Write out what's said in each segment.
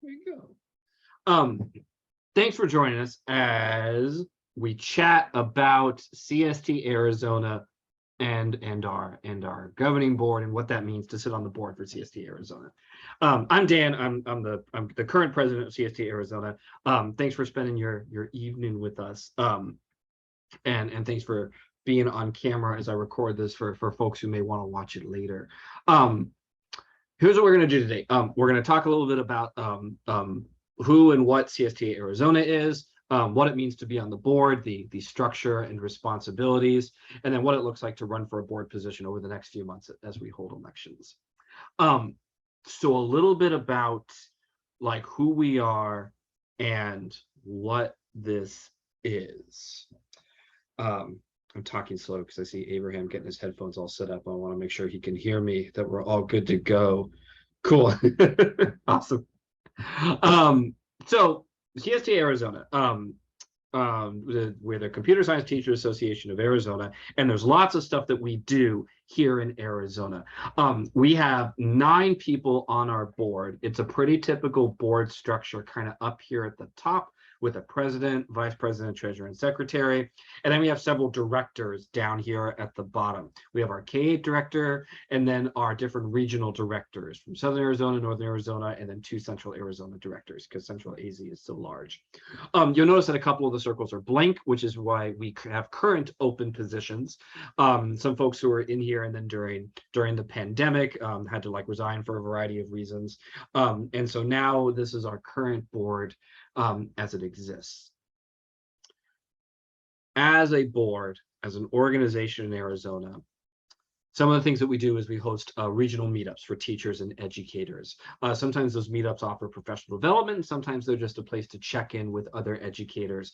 There you go. Thanks for joining us as we chat about CST Arizona and our governing board and what that means to sit on the board for CST Arizona. I'm Dan. I'm the current president of CST Arizona. Thanks for spending your evening with us. And thanks for being on camera as I record this for folks who may want to watch it later. Here's what we're going to do today. We're going to talk a little bit about who and what CSTA Arizona is, what it means to be on the board, the structure and responsibilities, and then what it looks like to run for a board position over the next few months as we hold elections. So a little bit about like who we are and what this is. I'm talking slow because I see Abraham getting his headphones all set up. I want to make sure he can hear me, that we're all good to go. Cool. Awesome. So CSTA Arizona, we're the Computer Science Teachers Association of Arizona, and there's lots of stuff that we do here in Arizona. We have 9 people on our board. It's a pretty typical board structure, kind of up here at the top, with a president, vice president, treasurer, and secretary. And then we have several directors down here at the bottom. We have our K-8 director, and then our different regional directors from Southern Arizona, Northern Arizona, and then 2 Central Arizona directors, because Central AZ is so large. You'll notice that a couple of the circles are blank, which is why we have current open positions. Some folks who were in here and then during the pandemic had to like resign for a variety of reasons. And so now this is our current board as it exists. As a board, as an organization in Arizona, some of the things that we do is we host regional meetups for teachers and educators. Sometimes those meetups offer professional development, and sometimes they're just a place to check in with other educators,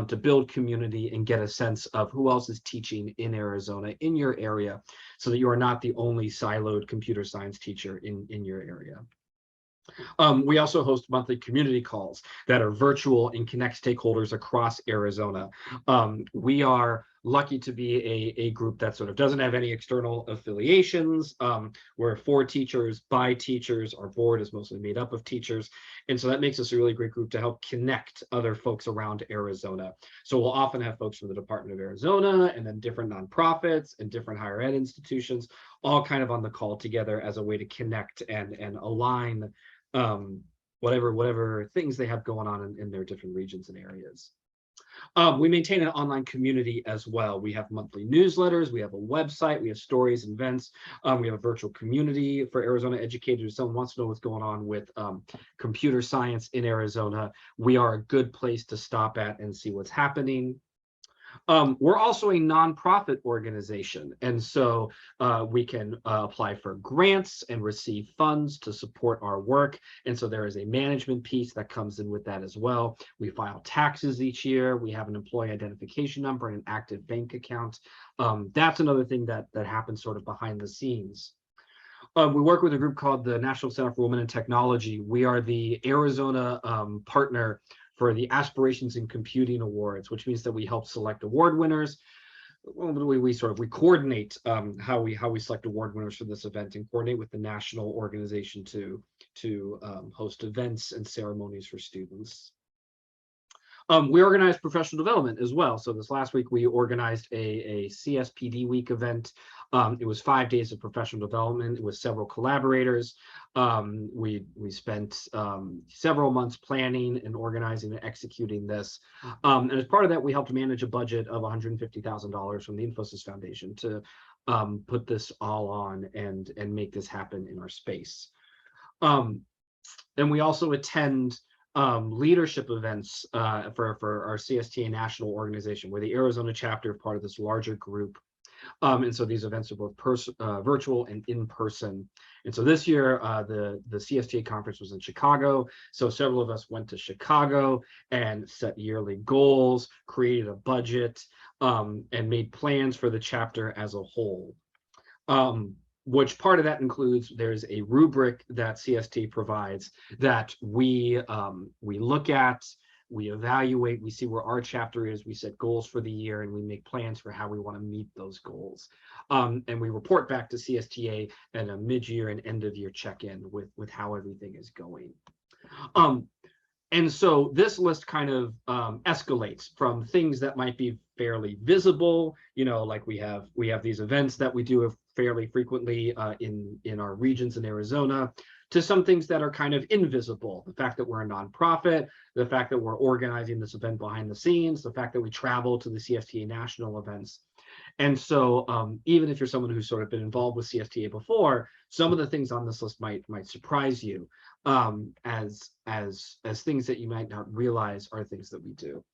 to build community and get a sense of who else is teaching in Arizona, in your area, so that you are not the only siloed computer science teacher in your area. We also host monthly community calls that are virtual and connect stakeholders across Arizona. We are lucky to be a group that sort of doesn't have any external affiliations. We're for teachers, by teachers. Our board is mostly made up of teachers. And so that makes us a really great group to help connect other folks around Arizona. So we'll often have folks from the Department of Arizona and then different nonprofits and different higher ed institutions, all kind of on the call together as a way to connect and align whatever things they have going on in their different regions and areas. We maintain an online community as well. We have monthly newsletters, we have a website, we have stories and events, we have a virtual community for Arizona educators. If someone wants to know what's going on with computer science in Arizona, we are a good place to stop at and see what's happening. We're also a nonprofit organization, and so we can apply for grants and receive funds to support our work. And so there is a management piece that comes in with that as well. We file taxes each year. We have an employee identification number and an active bank account. That's another thing that happens sort of behind the scenes. We work with a group called the National Center for Women in Technology. We are the Arizona partner for the Aspirations in Computing Awards, which means that we help select award winners. We coordinate how we select award winners for this event and coordinate with the national organization to host events and ceremonies for students. We organize professional development as well. So this last week we organized a CSPD week event. It was 5 days of professional development with several collaborators. We spent several months planning and organizing and executing this. And as part of that, we helped manage a budget of $150,000 from the Infosys Foundation to put this all on and make this happen in our space. And we also attend leadership events for our CSTA national organization. We're the Arizona chapter, part of this larger group. And so these events are both virtual and in person. And so this year, the CSTA conference was in Chicago. So several of us went to Chicago and set yearly goals, created a budget, and made plans for the chapter as a whole. Which part of that includes, there's a rubric that CST provides that we look at, we evaluate, we see where our chapter is, we set goals for the year, and we make plans for how we want to meet those goals. And we report back to CSTA at a mid-year and end-of-year check-in with how everything is going. And so this list kind of escalates from things that might be fairly visible, like we have these events that we do fairly frequently in our regions in Arizona, to some things that are kind of invisible. The fact that we're a nonprofit, the fact that we're organizing this event behind the scenes, the fact that we travel to the CSTA national events. And so even if you're someone who's sort of been involved with CSTA before, some of the things on this list might surprise you as things that you might not realize are things that we do.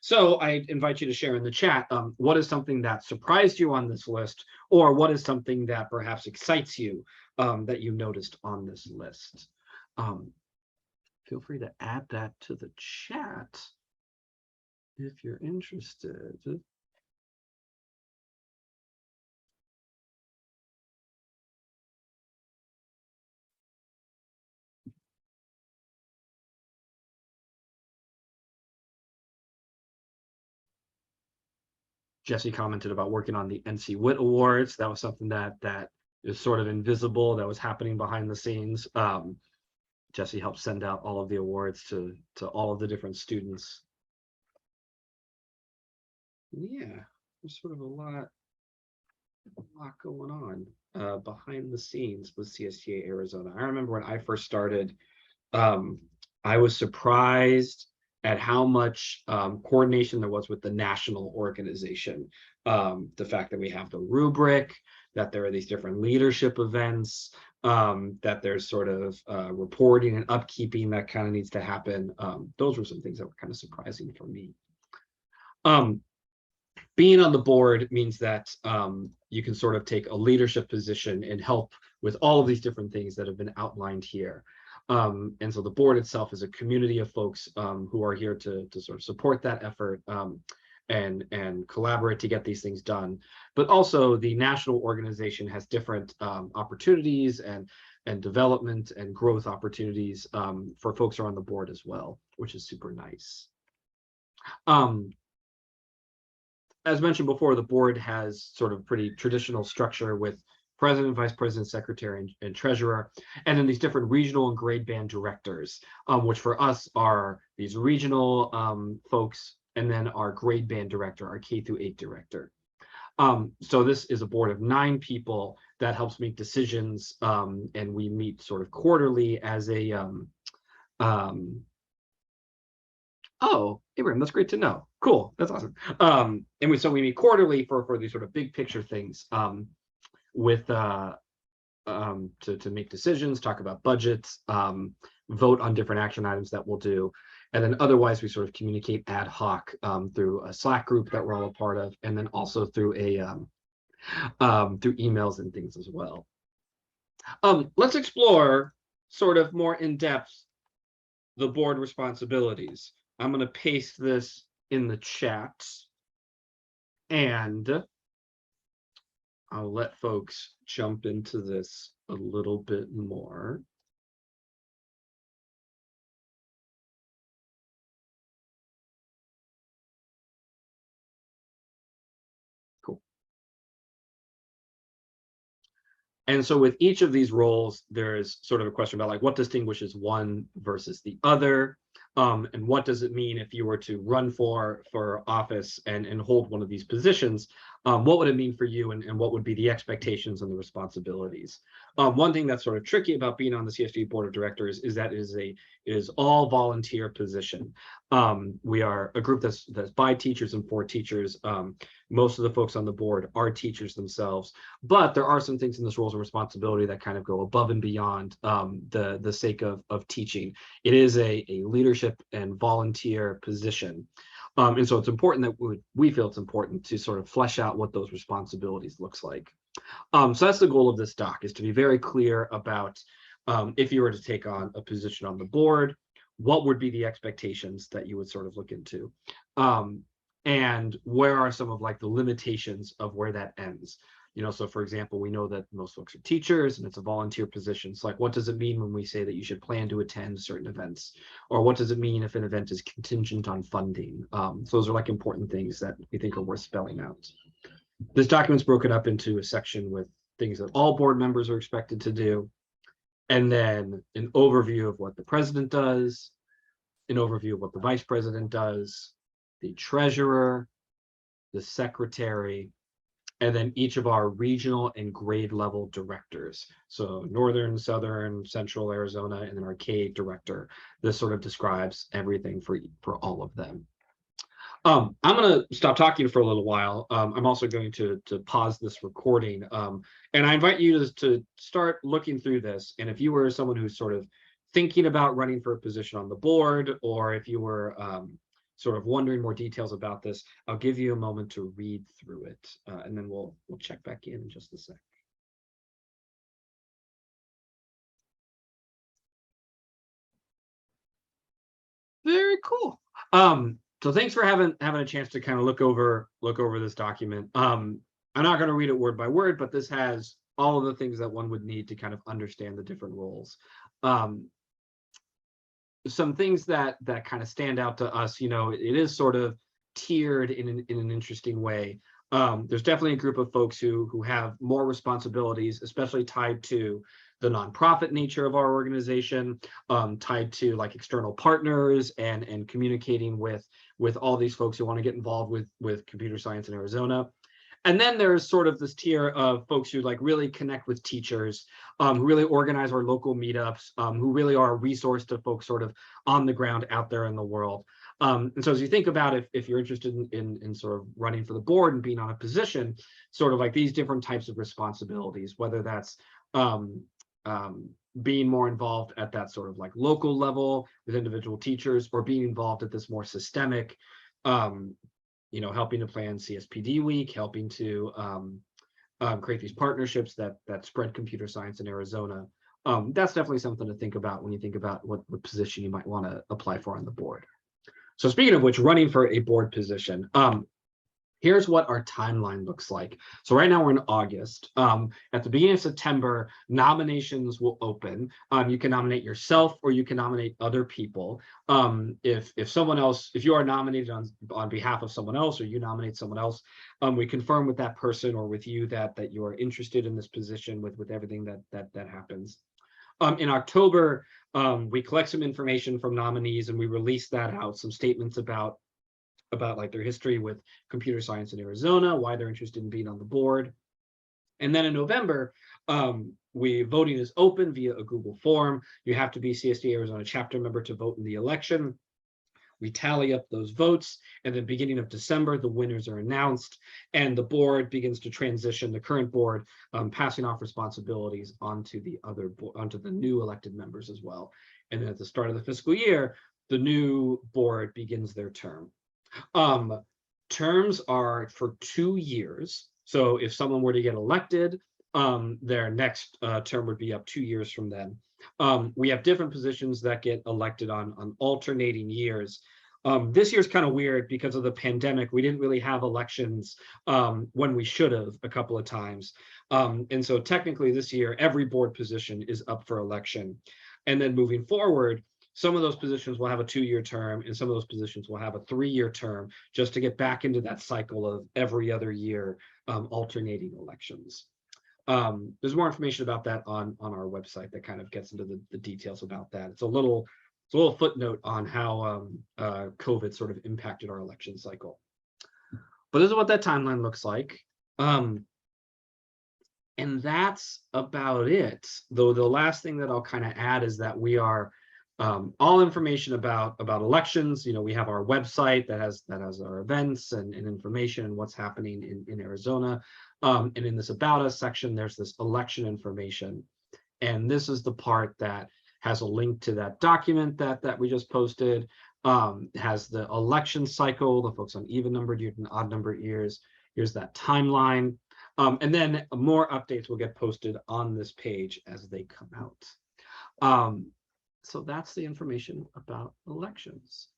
So I invite you to share in the chat, what is something that surprised you on this list, or what is something that perhaps excites you that you noticed on this list? Feel free to add that to the chat if you're interested. Jesse commented about working on the NC Wit Awards. That was something that is sort of invisible, that was happening behind the scenes. Jesse helped send out all of the awards to all of the different students. Yeah, there's sort of a lot going on behind the scenes with CSTA Arizona. I remember when I first started, I was surprised at how much coordination there was with the national organization. The fact that we have the rubric, that there are these different leadership events, that there's sort of reporting and upkeeping that kind of needs to happen. Those were some things that were kind of surprising for me. Being on the board means that you can sort of take a leadership position and help with all of these different things that have been outlined here. And so the board itself is a community of folks who are here to sort of support that effort and collaborate to get these things done. But also the national organization has different opportunities and development and growth opportunities for folks who are on the board as well, which is super nice. As mentioned before, the board has sort of pretty traditional structure with president, vice president, secretary, and treasurer, and then these different regional and grade band directors, which for us are these regional folks, and then our grade band director, our K through 8 director. So this is a board of 9 people that helps make decisions, and we meet sort of quarterly as a oh, Abraham, that's great to know. Cool, that's awesome. And so we meet quarterly for these sort of big picture things with to make decisions, talk about budgets, vote on different action items that we'll do. And then otherwise we sort of communicate ad hoc through a Slack group that we're all a part of, and then also through a through emails and things as well. Let's explore sort of more in depth the board responsibilities. I'm going to paste this in the chat, and I'll let folks jump into this a little bit more. Cool. And so with each of these roles, there's sort of a question about like what distinguishes one versus the other. And what does it mean if you were to run for office and hold one of these positions? What would it mean for you, and what would be the expectations and the responsibilities? One thing that's sort of tricky about being on the CSTA board of directors is that it is all volunteer position. We are a group that's by teachers and for teachers. Most of the folks on the board are teachers themselves, but there are some things in this roles and responsibility that kind of go above and beyond the sake of teaching. It is a leadership and volunteer position. And so it's important that we feel it's important to sort of flesh out what those responsibilities looks like. So that's the goal of this doc, is to be very clear about if you were to take on a position on the board, what would be the expectations that you would sort of look into? And where are some of like the limitations of where that ends? So for example, we know that most folks are teachers and it's a volunteer position. So like, what does it mean when we say that you should plan to attend certain events? Or what does it mean if an event is contingent on funding? So those are like important things that we think are worth spelling out. This document's broken up into a section with things that all board members are expected to do, and then an overview of what the president does, an overview of what the vice president does, the treasurer, the secretary, and then each of our regional and grade level directors. So Northern, Southern, Central Arizona, and then our K director. This sort of describes everything for all of them. I'm going to stop talking for a little while. I'm also going to pause this recording. And I invite you to start looking through this. And if you were someone who's sort of thinking about running for a position on the board, or if you were sort of wondering more details about this, I'll give you a moment to read through it. And then we'll check back in just a sec. Very cool. So thanks for having a chance to kind of look over this document. I'm not going to read it word by word, but this has all of the things that one would need to kind of understand the different roles. Some things that kind of stand out to us, you know, it is sort of tiered in an interesting way. There's definitely a group of folks who have more responsibilities, especially tied to the nonprofit nature of our organization, tied to like external partners and communicating with all these folks who want to get involved with computer science in Arizona. And then there's sort of this tier of folks who like really connect with teachers, who really organize our local meetups, who really are a resource to folks sort of on the ground out there in the world. And so as you think about if you're interested in sort of running for the board and being on a position, sort of like these different types of responsibilities, whether that's being more involved at that sort of like local level with individual teachers, or being involved at this more systemic, you know, helping to plan CSPD week, helping to create these partnerships that spread computer science in Arizona. That's definitely something to think about when you think about what position you might want to apply for on the board. So speaking of which, running for a board position, here's what our timeline looks like. So right now we're in August. At the beginning of September, nominations will open. You can nominate yourself or you can nominate other people. If someone else, if you are nominated on behalf of someone else, or you nominate someone else, we confirm with that person or with you that you are interested in this position with everything that happens. In October, we collect some information from nominees and we release that out, some statements about like their history with computer science in Arizona, why they're interested in being on the board. And then in November, voting is open via a Google form. You have to be CSTA-Arizona chapter member to vote in the election. We tally up those votes, and then beginning of December, the winners are announced, and the board begins to transition, the current board passing off responsibilities onto the new elected members as well. And then at the start of the fiscal year, the new board begins their term. Terms are for 2 years. So if someone were to get elected, their next term would be up 2 years from then. We have different positions that get elected on alternating years. This year's kind of weird because of the pandemic. We didn't really have elections when we should have a couple of times. And so technically this year, every board position is up for election. And then moving forward, some of those positions will have a 2-year term, and some of those positions will have a 3-year term, just to get back into that cycle of every other year alternating elections. There's more information about that on our website that kind of gets into the details about that. It's a little footnote on how COVID sort of impacted our election cycle. But this is what that timeline looks like. And that's about it. Though the last thing that I'll kind of add is that we are all information about elections. You know, we have our website that has our events and information and what's happening in Arizona. And in this About Us section, there's this election information. And this is the part that has a link to that document that we just posted. Has the election cycle, the folks on even numbered years and odd numbered years. Here's that timeline. And then more updates will get posted on this page as they come out. So that's the information about elections.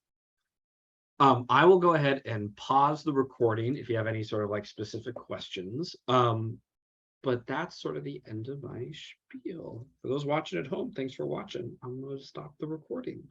I will go ahead and pause the recording if you have any sort of like specific questions. But that's sort of the end of my spiel. For those watching at home, thanks for watching. I'm going to stop the recording.